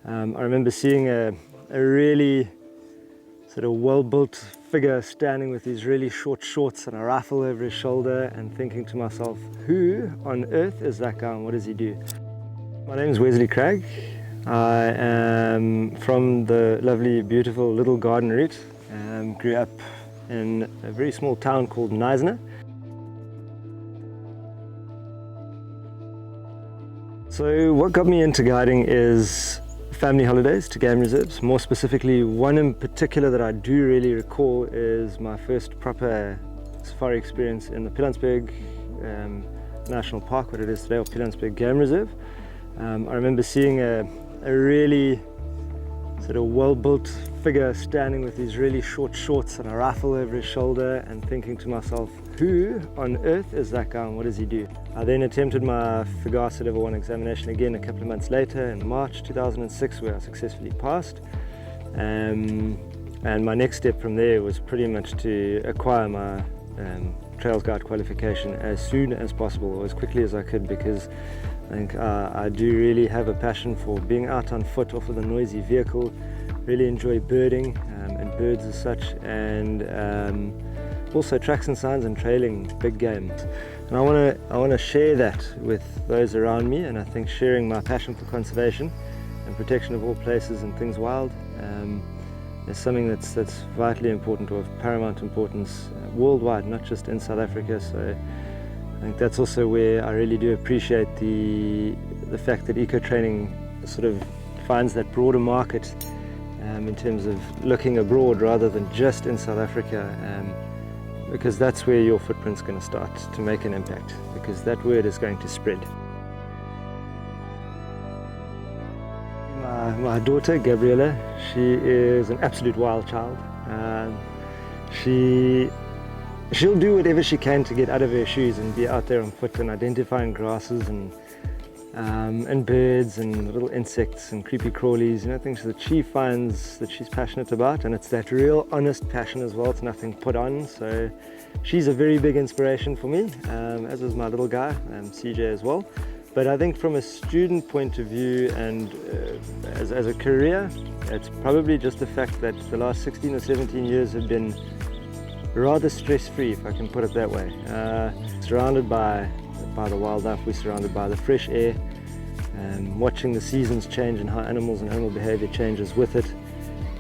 I remember seeing a really sort of well-built figure standing with these really short shorts and a rifle over his shoulder and thinking to myself, who on earth is that guy and what does he do? My name is Wesley Cragg. I am from the lovely, beautiful Little Garden Route. Grew up in a very small town called Knysna. So what got me into guiding is family holidays to game reserves. More specifically, one in particular that I do really recall is my first proper safari experience in the Pilanesberg National Park, what it is today, or Pilanesberg Game Reserve. I remember seeing a really sort of well-built figure standing with these really short shorts and a rifle over his shoulder and thinking to myself, who on earth is that guy and what does he do? I then attempted my FIGASA Level 1 examination again a couple of months later in March 2006, where I successfully passed. And my next step from there was pretty much to acquire my Trails Guide qualification as soon as possible, or as quickly as I could, because I think I do really have a passion for being out on foot off of a noisy vehicle, really enjoy birding and birds as such, and also tracks and signs and trailing big game. And I want to share that with those around me, and I think sharing my passion for conservation and protection of all places and things wild is something that's vitally important, or of paramount importance worldwide, not just in South Africa. So I think that's also where I really do appreciate the fact that EcoTraining sort of finds that broader market in terms of looking abroad rather than just in South Africa, because that's where your footprint's going to start to make an impact, because that word is going to spread. My daughter, Gabriella, she is an absolute wild child. She'll do whatever she can to get out of her shoes and be out there on foot and identifying grasses and birds and little insects and creepy crawlies, things that she finds that she's passionate about. And it's that real honest passion as well. It's nothing put on. So she's a very big inspiration for me, as is my little guy, CJ as well. But I think from a student point of view and as a career, it's probably just the fact that the last 16 or 17 years have been rather stress-free, if I can put it that way. Surrounded by the wildlife, we're surrounded by the fresh air, watching the seasons change and how animals and animal behavior changes with it,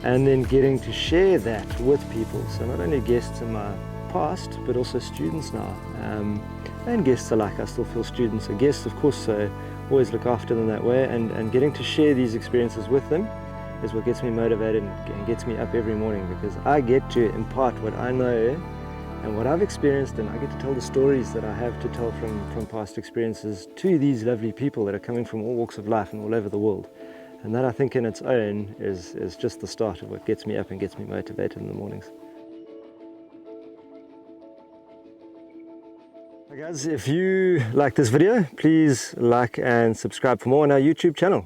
and then getting to share that with people. So not only guests in my past, but also students now. And guests alike, I still feel students are guests, of course, so always look after them that way, and getting to share these experiences with them is what gets me motivated and gets me up every morning, because I get to impart what I know and what I've experienced, and I get to tell the stories that I have to tell from past experiences to these lovely people that are coming from all walks of life and all over the world. And that, I think, in its own is just the start of what gets me up and gets me motivated in the mornings. Hi guys, if you like this video, please like and subscribe for more on our YouTube channel.